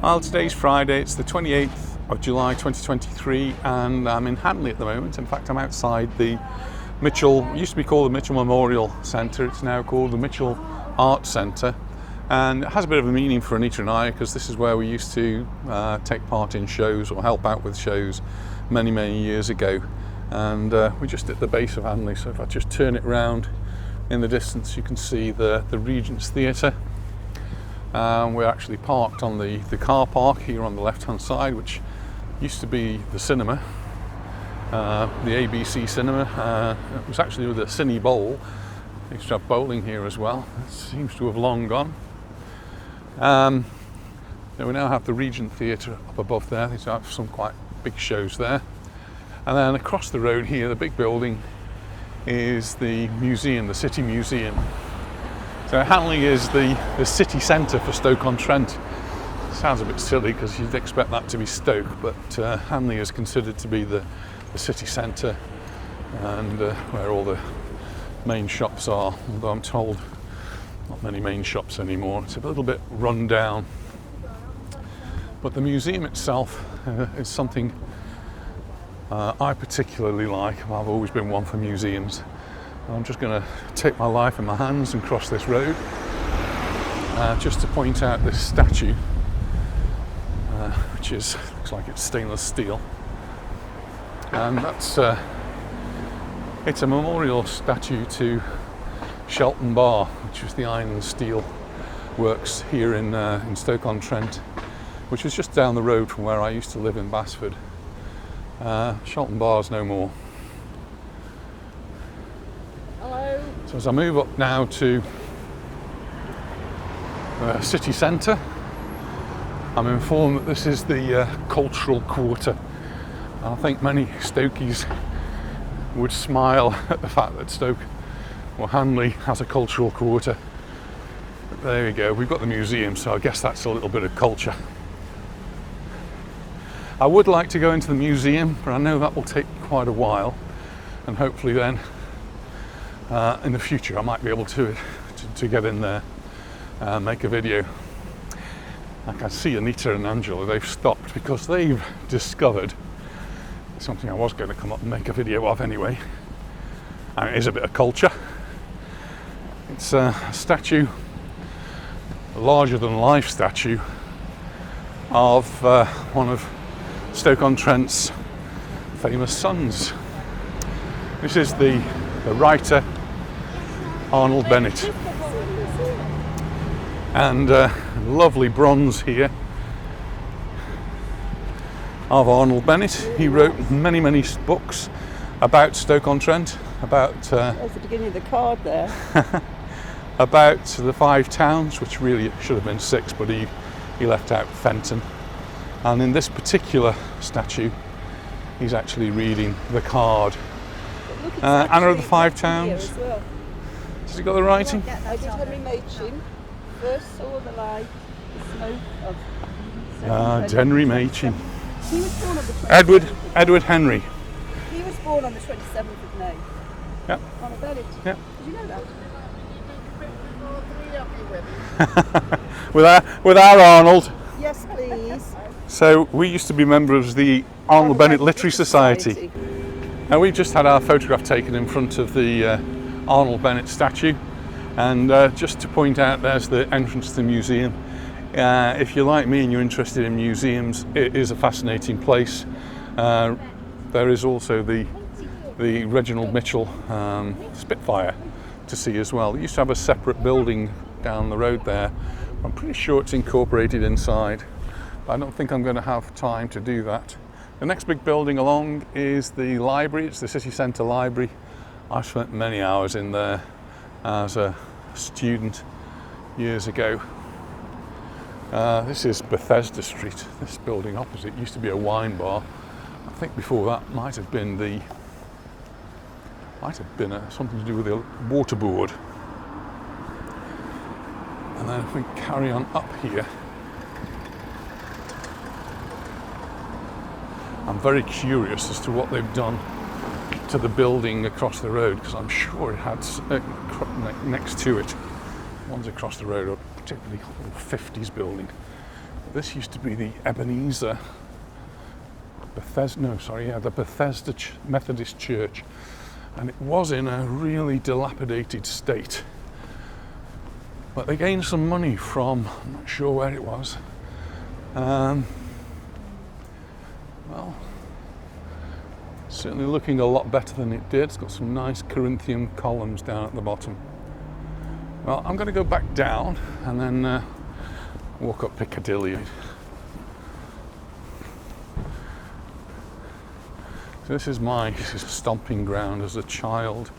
Well, today's Friday, it's the 28th of July 2023, and I'm in Hanley at the moment. In fact, I'm outside the Mitchell, it used to be called the Mitchell Memorial Centre, it's now called the Mitchell Arts Centre, and it has a bit of a meaning for Anita and I, because this is where we used to take part in shows or help out with shows many years ago. And we're just at the base of Hanley, so if I just turn it round in the distance, you can see the Regent's Theatre. We're actually parked on the car park here on the left hand side, which used to be the cinema, the ABC cinema. It was actually with a Cine Bowl. They used to have bowling here as well. It seems to have long gone. So we now have the Regent Theatre up above there. They have some quite big shows there. And then across the road here, the big building, is the museum, the City Museum. So Hanley is the city centre for Stoke-on-Trent. Sounds a bit silly because you'd expect that to be Stoke, but Hanley is considered to be the city centre and where all the main shops are, although I'm told not many main shops anymore. It's a little bit run down. But the museum itself is something I particularly like. I've always been one for museums. I'm just going to take my life in my hands and cross this road just to point out this statue, which looks like it's stainless steel, and that's it's a memorial statue to Shelton Bar, which was the iron and steel works here in Stoke-on-Trent, which was just down the road from where I used to live in Basford. Shelton Bar's no more. Hello. So as I move up now to the city centre, I'm informed that this is the cultural quarter. I think many Stokies would smile at the fact that Stoke or Hanley has a cultural quarter. But there we go, we've got the museum, so I guess that's a little bit of culture. I would like to go into the museum, but I know that will take quite a while, and hopefully then in the future I might be able to get in there and make a video. I can see Anita and Angela, they've stopped because they've discovered something I was going to come up and make a video of anyway, and it is a bit of culture. It's a statue, a larger than life statue of one of Stoke-on-Trent's famous sons. This is the writer Arnold Bennett, and lovely bronze here of Arnold Bennett. He wrote many books about Stoke-on-Trent, about There's the beginning of the card there. about the 5 towns, which really should have been 6, but he left out Fenton. And in this particular statue, he's actually reading the card. Anna of the 5 Towns. Well. Has he got the writing? Edward Henry Machin first saw the light, the smoke of Henry Machin. He was born on the 27th. Edward Henry. He was born on the 27th of May. Yep. On a Bennett. Yep. Did you know with our Arnold. Yes, please. So we used to be members of the Arnold Bennett Literary Society. Now we just had our photograph taken in front of the Arnold Bennett statue, and just to point out, there's the entrance to the museum. If you're like me and you're interested in museums, it is a fascinating place. There is also the Reginald Mitchell Spitfire to see as well. It used to have a separate building down the road there. I'm pretty sure it's incorporated inside, but I don't think I'm going to have time to do that. The next big building along is the library. It's the city centre library. I spent many hours in there as a student years ago. This is Bethesda Street. This building opposite used to be a wine bar. I think before that might have been something to do with the waterboard. And then if we carry on up here, I'm very curious as to what they've done to the building across the road, because I'm sure it had next to it, ones across the road are particularly 50s building. this used to be the Ebenezer the Bethesda Methodist Church, and it was in a really dilapidated state. But they gained some money from, I'm not sure where it was. Well, certainly looking a lot better than it did. It's got some nice Corinthian columns down at the bottom. Well, I'm going to go back down and then walk up Piccadilly. So this is my stomping ground as a child.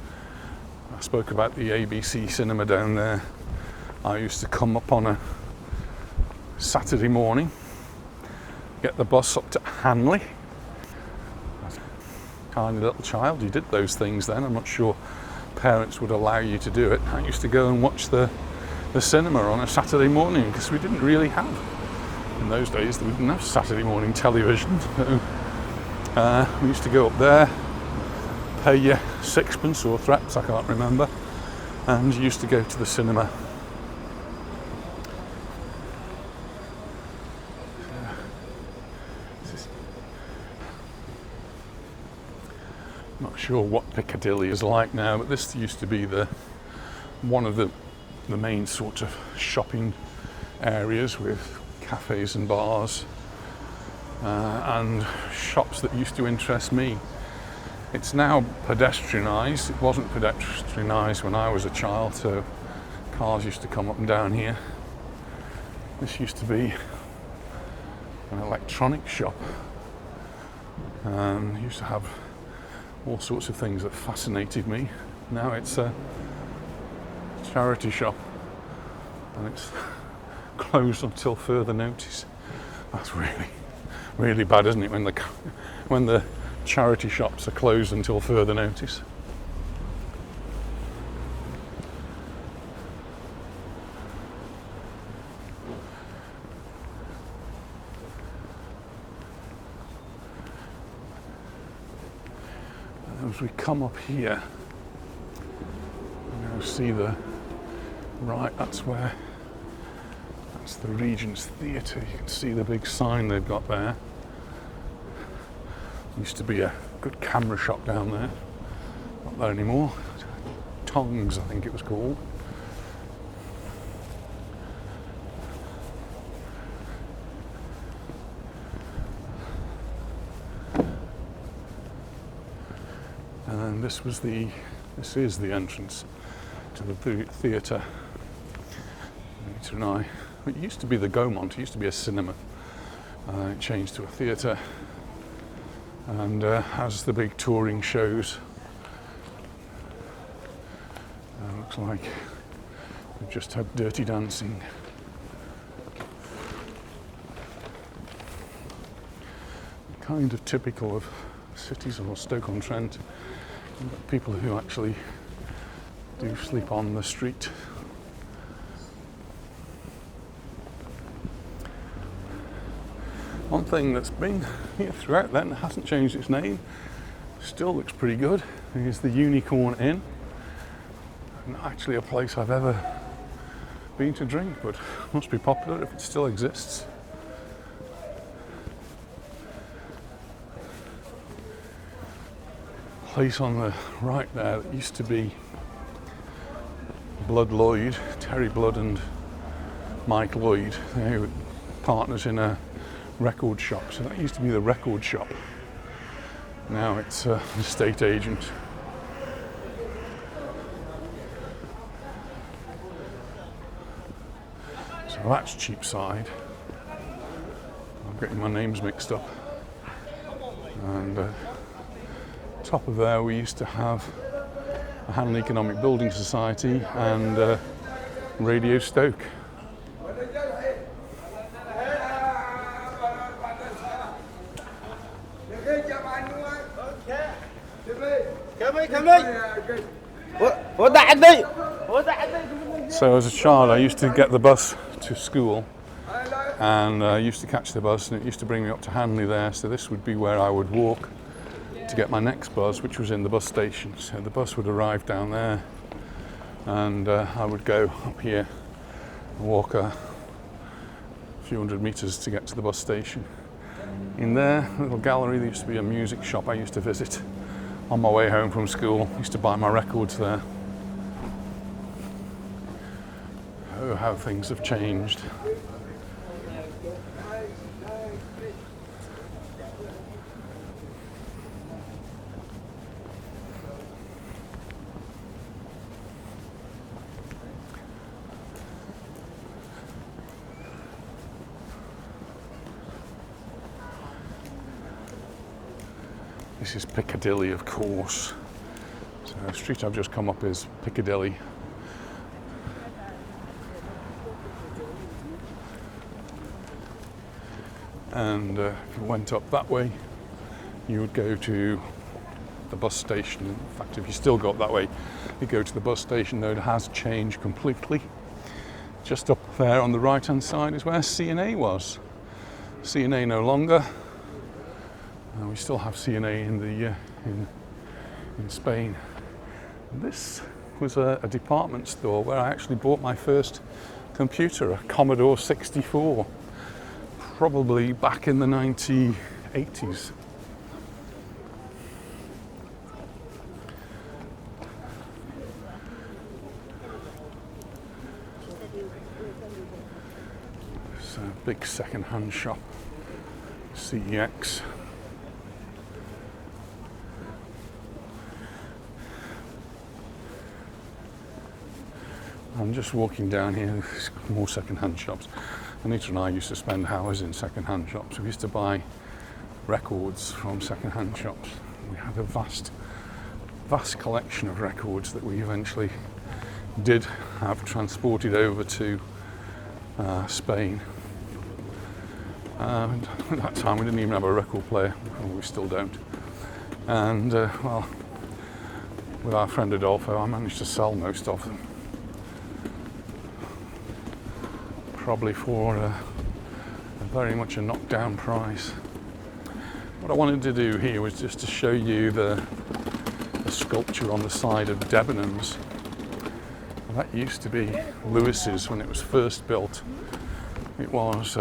I spoke about the ABC cinema down there. I used to come up on a Saturday morning, get the bus up to Hanley. As a tiny little child, you did those things then. I'm not sure parents would allow you to do it. I used to go and watch the cinema on a Saturday morning because we didn't really have, in those days, we didn't have Saturday morning television. So, we used to go up there, pay you sixpence or threats, I can't remember, and used to go to the cinema. Not sure what Piccadilly is like now, but this used to be one of the main sort of shopping areas with cafes and bars and shops that used to interest me. It's now pedestrianised. It wasn't pedestrianised when I was a child, so cars used to come up and down here. This used to be an electronic shop. Used to have all sorts of things that fascinated me. Now it's a charity shop and it's closed until further notice. That's really bad, isn't it, when the charity shops are closed until further notice. As we come up here, you see that's the Regent's Theatre. You can see the big sign they've got there. Used to be a good camera shop down there. Not there anymore. Tongs, I think it was called. And this is the entrance to the theatre. Anita and I. It used to be the Gaumont. It used to be a cinema. It changed to a theatre, and has the big touring shows. Looks like we've just had Dirty Dancing. Kind of typical of cities or Stoke-on-Trent. You've got people who actually do sleep on the street. One thing that's been here throughout then, hasn't changed its name, still looks pretty good, is the Unicorn Inn. Not actually a place I've ever been to drink, but must be popular if it still exists. Place on the right there that used to be Blood Lloyd, Terry Blood and Mike Lloyd. They were partners in a record shop, so that used to be the record shop. Now it's an estate agent. So that's Cheapside. I'm getting my names mixed up. And top of there we used to have the Hanley Economic Building Society and Radio Stoke. So as a child I used to get the bus to school, and I used to catch the bus, and it used to bring me up to Hanley there, so this would be where I would walk to get my next bus, which was in the bus station. So the bus would arrive down there, and I would go up here and walk a few hundred metres to get to the bus station. In there, a little gallery, there used to be a music shop I used to visit on my way home from school. I used to buy my records there. Oh, how things have changed. This is Piccadilly, of course. So the street I've just come up is Piccadilly. And if you went up that way, you would go to the bus station. In fact, if you still go up that way, you go to the bus station, though it has changed completely. Just up there on the right-hand side is where C&A was. C&A no longer. We still have C&A in the in Spain. And this was a department store where I actually bought my first computer, a Commodore 64, probably back in the 1980s. It's a big second-hand shop, CEX. I'm just walking down here, there's more second-hand shops. Anita and I used to spend hours in second-hand shops. We used to buy records from second-hand shops. We had a vast collection of records that we eventually did have transported over to Spain. And at that time we didn't even have a record player, well, we still don't. And well, with our friend Adolfo, I managed to sell most of them. Probably for a very much a knockdown price. What I wanted to do here was just to show you the sculpture on the side of Debenhams. That used to be Lewis's when it was first built. It was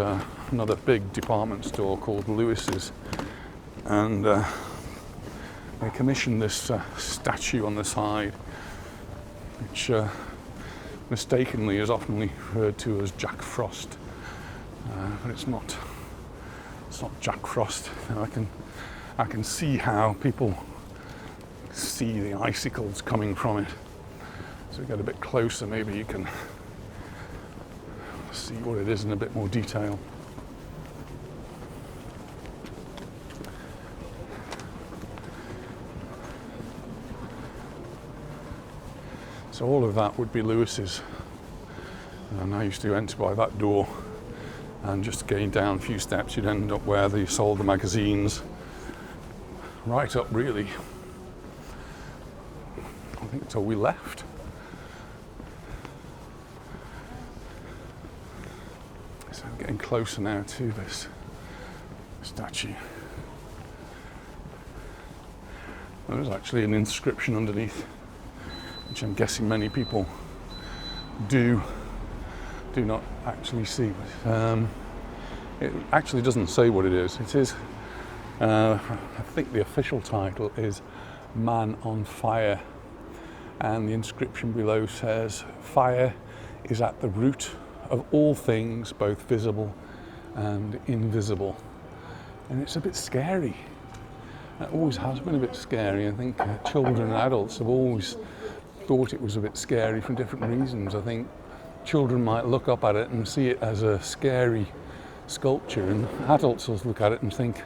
another big department store called Lewis's, and they commissioned this statue on the side, which mistakenly is often referred to as Jack Frost, but it's not Jack Frost. I can see how people see the icicles coming from it. So we get a bit closer, maybe you can see what it is in a bit more detail. So all of that would be Lewis's, and I used to enter by that door, and just going down a few steps you'd end up where they sold the magazines, right up really, I think until we left. So I'm getting closer now to this statue. There's actually an inscription underneath, which I'm guessing many people do not actually see. It actually doesn't say what it is. It is, I think the official title is Man on Fire, and the inscription below says, "Fire is at the root of all things, both visible and invisible." And it's a bit scary. It always has been a bit scary. I think children and adults have always thought it was a bit scary for different reasons. I think children might look up at it and see it as a scary sculpture, and adults will look at it and think,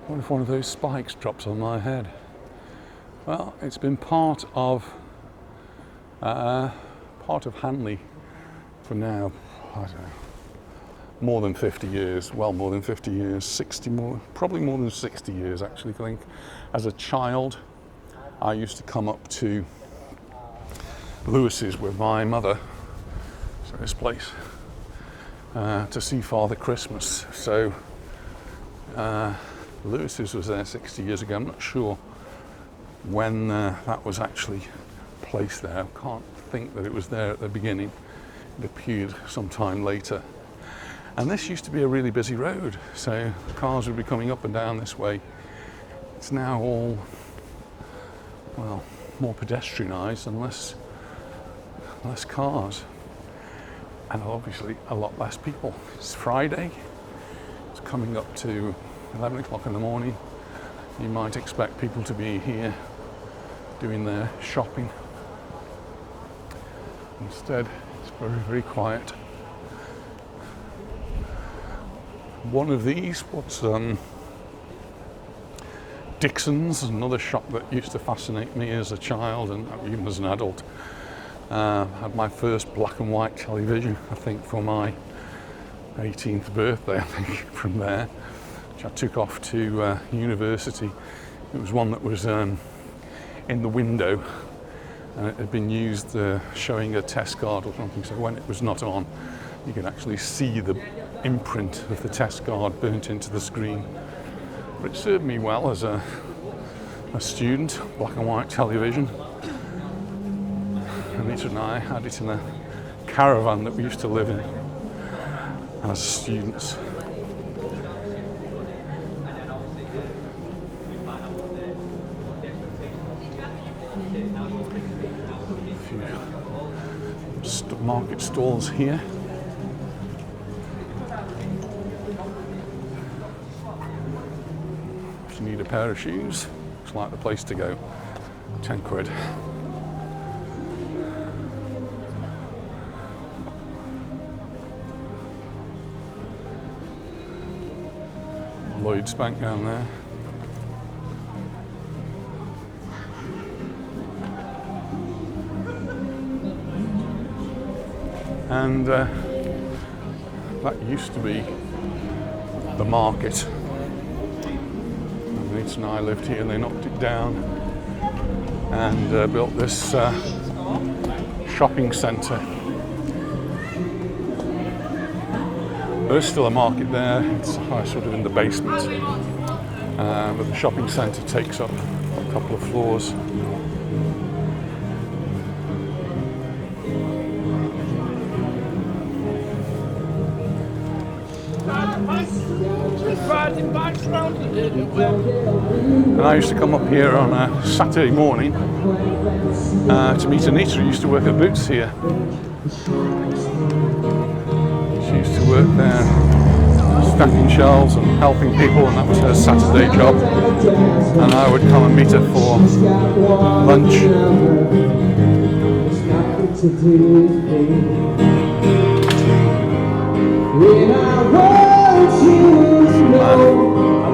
what if one of those spikes drops on my head? Well, it's been part of Hanley for now, I don't know, more than 50 years, well more than 50 years, probably more than 60 years actually, I think. As a child, I used to come up to Lewis's with my mother, so this place, to see Father Christmas. So Lewis's was there 60 years ago. I'm not sure when that was actually placed there. I can't think that it was there at the beginning. It appeared sometime later. And this used to be a really busy road, so cars would be coming up and down this way. It's now all, well, more pedestrianised and less cars. And obviously a lot less people. It's Friday, it's coming up to 11 o'clock in the morning. You might expect people to be here doing their shopping. Instead, it's very, very quiet. One of these was Dixon's, another shop that used to fascinate me as a child and even as an adult. Had my first black and white television, I think, for my 18th birthday, I think, from there, which I took off to university. It was one that was in the window, and it had been used showing a test card or something, so when it was not on, you could actually see the imprint of the test card burnt into the screen. But it served me well as a student, black and white television. Anita and I had it in a caravan that we used to live in as students. A few market stalls here. If you need a pair of shoes, looks like the place to go. 10 quid. Lloyd's Bank down there. And that used to be the market. Anita and I lived here, and they knocked it down and built this shopping centre. There's still a market there. It's sort of in the basement, but the shopping centre takes up a couple of floors. And I used to come up here on a Saturday morning to meet Anita, who used to work at Boots here. She used to work there stacking shelves and helping people, and that was her Saturday job. And I would come and meet her for lunch.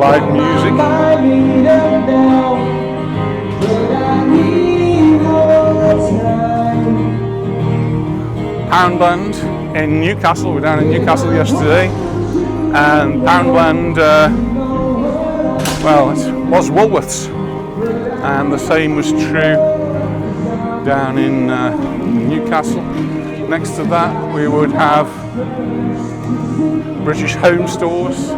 Live music. Poundland in Newcastle. We're down in Newcastle yesterday, and Poundland, well, it was Woolworths, and the same was true down in Newcastle. Next to that, we would have British Home Stores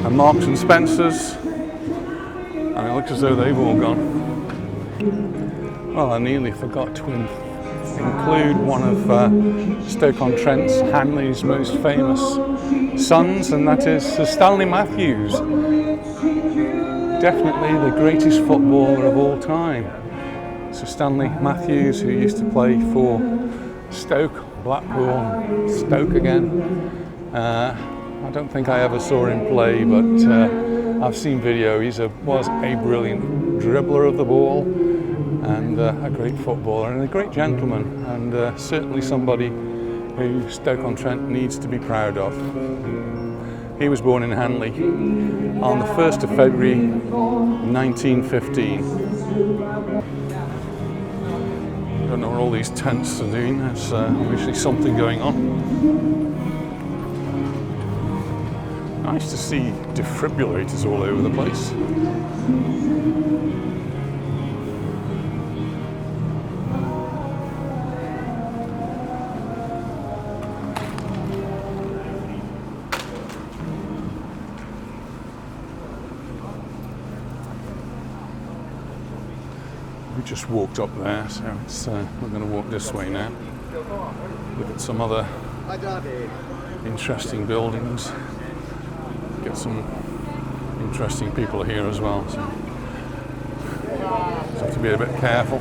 and Marks and Spencer's, and it looks as though they've all gone. Well, I nearly forgot to include one of Stoke-on-Trent's, Hanley's most famous sons, and that is Sir Stanley Matthews. Definitely the greatest footballer of all time. Sir Stanley Matthews, who used to play for Stoke, Blackpool, Stoke again. I don't think I ever saw him play, but I've seen video. He was a brilliant dribbler of the ball, and a great footballer and a great gentleman, and certainly somebody who Stoke-on-Trent needs to be proud of. He was born in Hanley on the 1st of February 1915. I don't know what all these tents are doing. There's obviously something going on. Nice to see defibrillators all over the place. We just walked up there, so we're going to walk this way now. Look at some other interesting buildings. Get some interesting people here as well. So have to be a bit careful.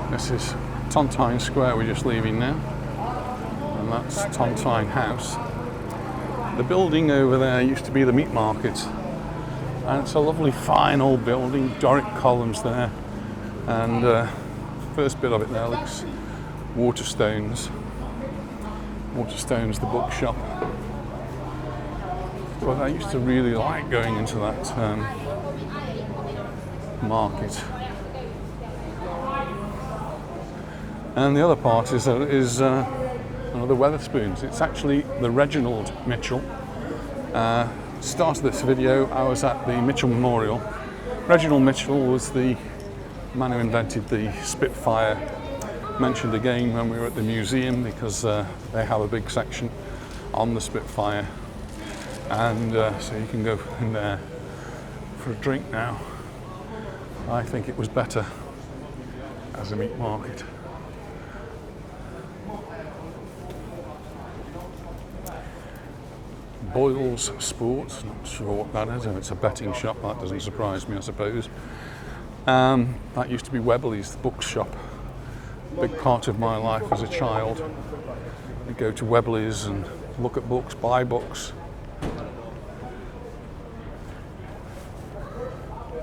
This is Tontine Square we're just leaving now, and that's Tontine House. The building over there used to be the meat market, and it's a lovely fine old building, Doric columns there, and first bit of it there looks Waterstones. Waterstones, the bookshop. But I used to really like going into that market. And the other part is another Wetherspoons. It's actually the Reginald Mitchell. Start of this video, I was at the Mitchell Memorial. Reginald Mitchell was the man who invented the Spitfire. Mentioned again when we were at the museum, because they have a big section on the Spitfire, and so you can go in there for a drink now. I think it was better as a meat market. Boyle's Sports, not sure what that is. If it's a betting shop, that doesn't surprise me, I suppose. That used to be Webley's, the bookshop. Big part of my life as a child. You go to Webley's and look at books, buy books.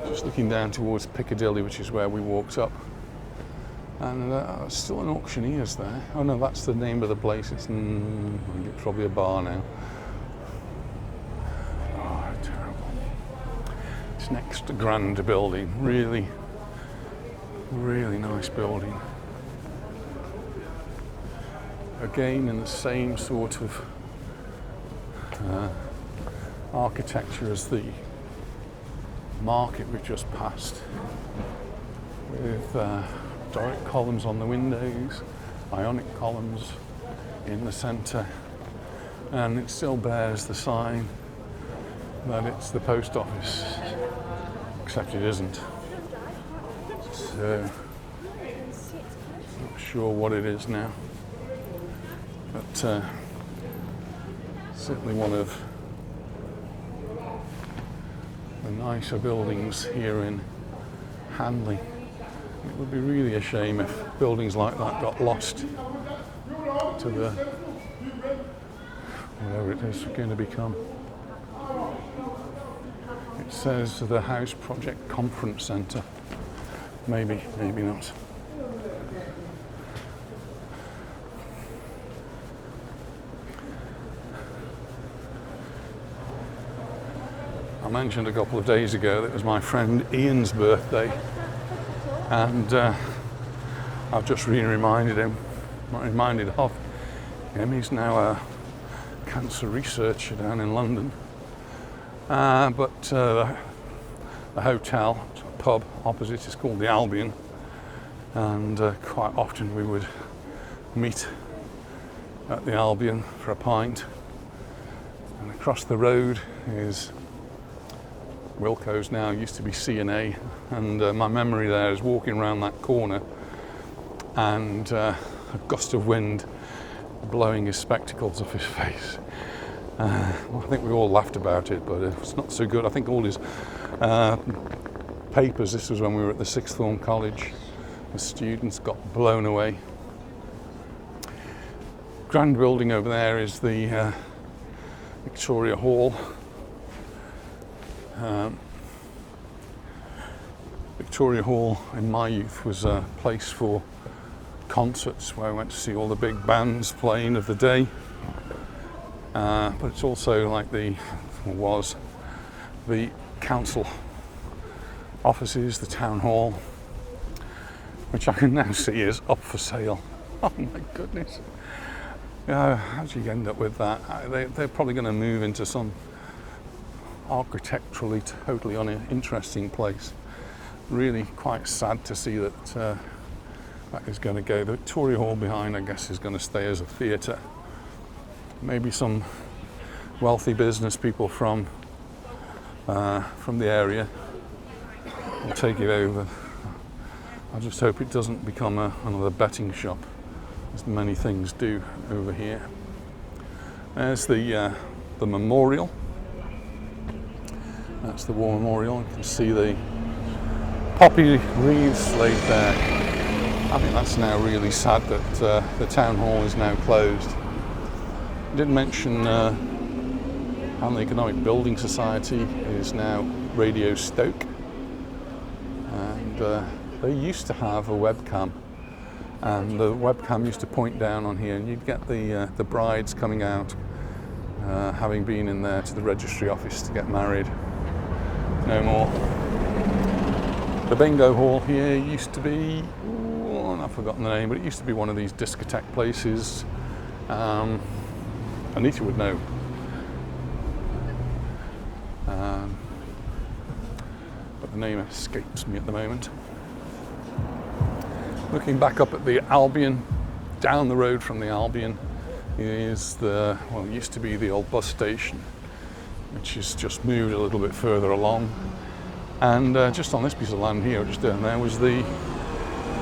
Just looking down towards Piccadilly, which is where we walked up. And still an auctioneer's there. Oh no, that's the name of the place. It's probably a bar now. Oh, terrible. It's next to Grand building. Really, really nice building. Again, in the same sort of architecture as the market we've just passed, with Doric columns on the windows, Ionic columns in the centre, and it still bears the sign that it's the post office, except it isn't. So, not sure what it is now. But certainly one of the nicer buildings here in Hanley. It would be really a shame if buildings like that got lost to the whatever it is going to become. It says the House Project Conference Centre. Maybe, maybe not. I mentioned a couple of days ago that it was my friend Ian's birthday, and I've just reminded of him. He's now a cancer researcher down in London, but the hotel, pub opposite is called the Albion, and quite often we would meet at the Albion for a pint, and across the road is Wilko's, now used to be C&A, and my memory there is walking around that corner and a gust of wind blowing his spectacles off his face. Well, I think we all laughed about it, but it's not so good. I think all his papers, this was when we were at the sixth form college, the students got blown away. Grand building over there is the Victoria Hall. Victoria Hall in my youth was a place for concerts where I went to see all the big bands playing of the day, but it's also like the council offices, the town hall, which I can now see is up for sale. Oh my goodness. How do you end up with that? They're probably going to move into some architecturally totally uninteresting place. Really quite sad to see that that is going to go. The Victoria Hall behind, I guess, is going to stay as a theatre. Maybe some wealthy business people from from the area and take it over. I just hope it doesn't become another betting shop, as many things do over here. There's the memorial. That's the war memorial. You can see the poppy wreaths laid there. I think that's now really sad that the town hall is now closed. I did mention Hanley Economic Building Society is now Radio Stoke, and they used to have a webcam, and the webcam used to point down on here, and you'd get the brides coming out, having been in there to the registry office to get married. No more. The bingo hall here used to be, I've forgotten the name, but it used to be one of these discotheque places. Anita would know. But the name escapes me at the moment. Looking back up at the Albion, down the road from the Albion is it used to be the old bus station, which has just moved a little bit further along. And just on this piece of land here, just down there, was the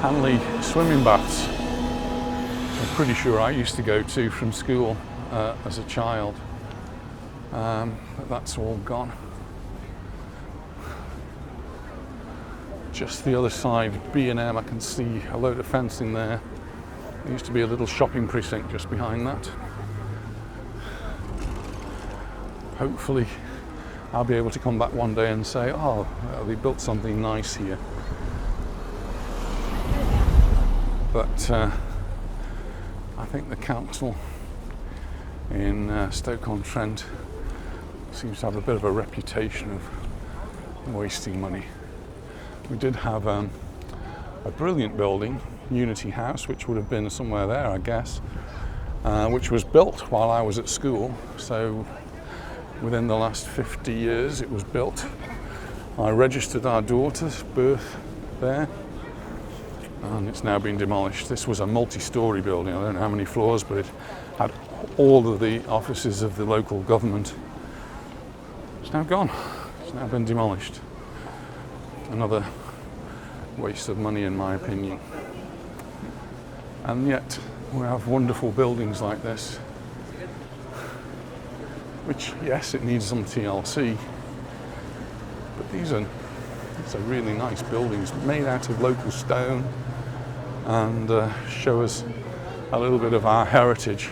Hanley swimming baths. I'm pretty sure I used to go to from school as a child, but that's all gone. Just the other side, B&M, I can see a load of fencing there. There used to be a little shopping precinct just behind that. Hopefully I'll be able to come back one day and say, oh, they built something nice here. But I think the council in Stoke-on-Trent seems to have a bit of a reputation of wasting money. We did have a brilliant building, Unity House, which would have been somewhere there, I guess, which was built while I was at school. So within the last 50 years it was built. I registered our daughter's birth there, and it's now been demolished. This was a multi-storey building. I don't know how many floors, but it had all of the offices of the local government. It's now gone. It's now been demolished. Another waste of money, in my opinion. And yet we have wonderful buildings like this, which, yes, it needs some TLC, but these are really nice buildings made out of local stone, and show us a little bit of our heritage.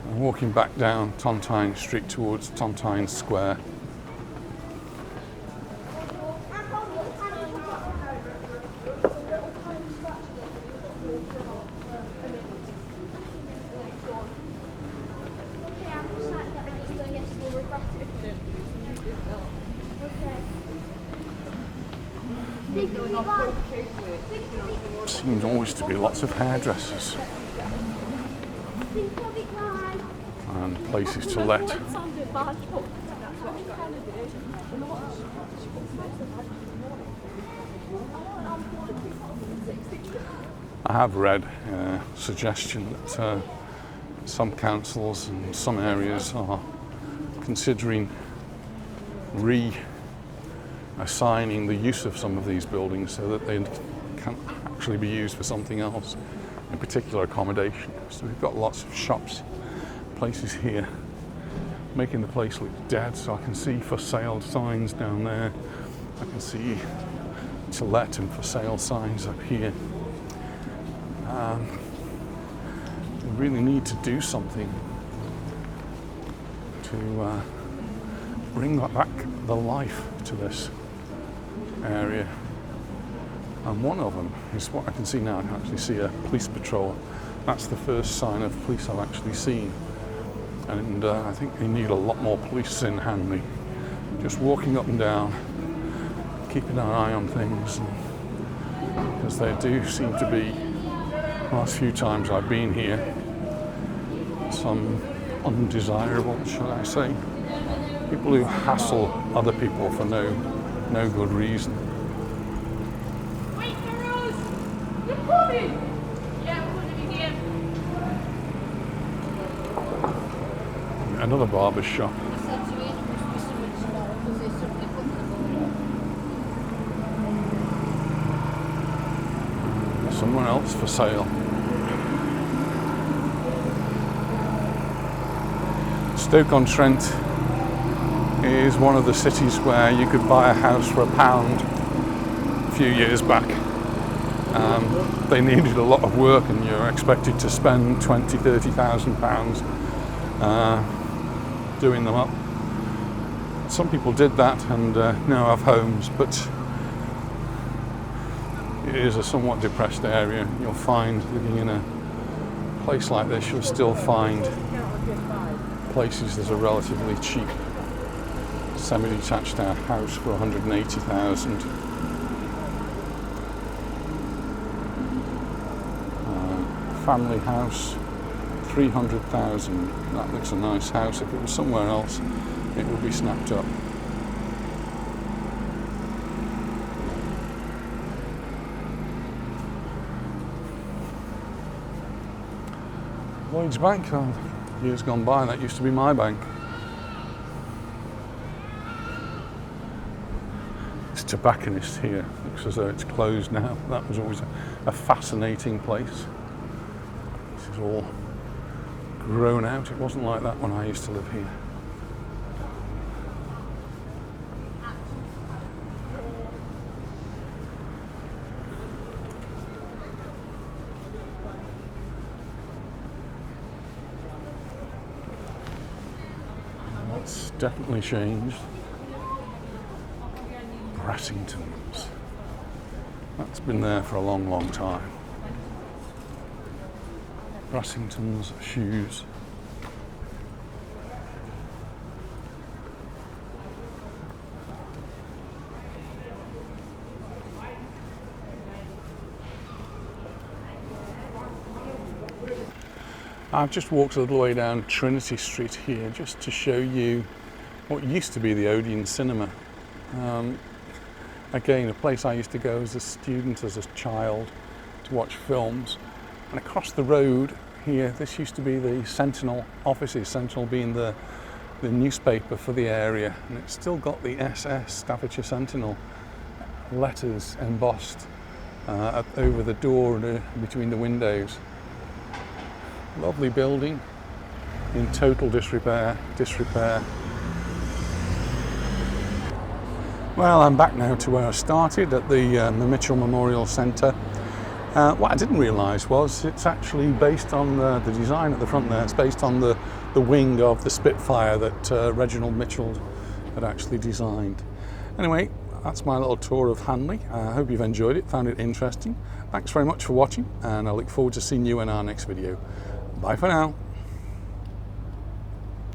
I'm walking back down Tontine Street towards Tontine Square. Seems always to be lots of hairdressers and places to let. I have read a suggestion that some councils and some areas are considering reassigning the use of some of these buildings so that they can actually be used for something else, in particular accommodation. So we've got lots of shops, places here, making the place look dead. So I can see for sale signs down there. I can see to let and for sale signs up here. We really need to do something to bring back the life to this area. And one of them is what I can see now. I can actually see a police patrol. That's the first sign of police I've actually seen. And I think they need a lot more police in Hanley. Just walking up and down, keeping an eye on things. Because they do seem to be, the last few times I've been here, some undesirable, shall I say, people who hassle other people for no good reason. Wait, girls! You're coming! Yeah, we're going to be here. Another barber's shop. I said to him, it must be something small because they suddenly put the board up. Somewhere else for sale. Stoke-on-Trent is one of the cities where you could buy a house for £1 a few years back. They needed a lot of work and you're expected to spend £20,000-30,000 doing them up. Some people did that and now have homes, but it is a somewhat depressed area. You'll find, living in a place like this, you'll still find places that are relatively cheap. Semi-detached house for 180,000. Family house, 300,000. That looks a nice house. If it was somewhere else, it would be snapped up. Lloyds Bank, years gone by, that used to be my bank. It's tobacconist here. Looks as though it's closed now. That was always a fascinating place. This is all grown out. It wasn't like that when I used to live here. That's definitely changed. Brassington's. That's been there for a long, long time. Brassington's shoes. I've just walked a little way down Trinity Street here just to show you what used to be the Odeon Cinema. Again, a place I used to go as a student, as a child, to watch films. And across the road here, this used to be the Sentinel offices, Sentinel being the newspaper for the area. And it's still got the SS, Staffordshire Sentinel, letters embossed over the door and between the windows. Lovely building in total disrepair. Well, I'm back now to where I started at the Mitchell Memorial Centre. What I didn't realise was it's actually based on the design at the front there. It's based on the wing of the Spitfire that Reginald Mitchell had actually designed. Anyway, that's my little tour of Hanley. I hope you've enjoyed it, found it interesting. Thanks very much for watching, and I look forward to seeing you in our next video. Bye for now.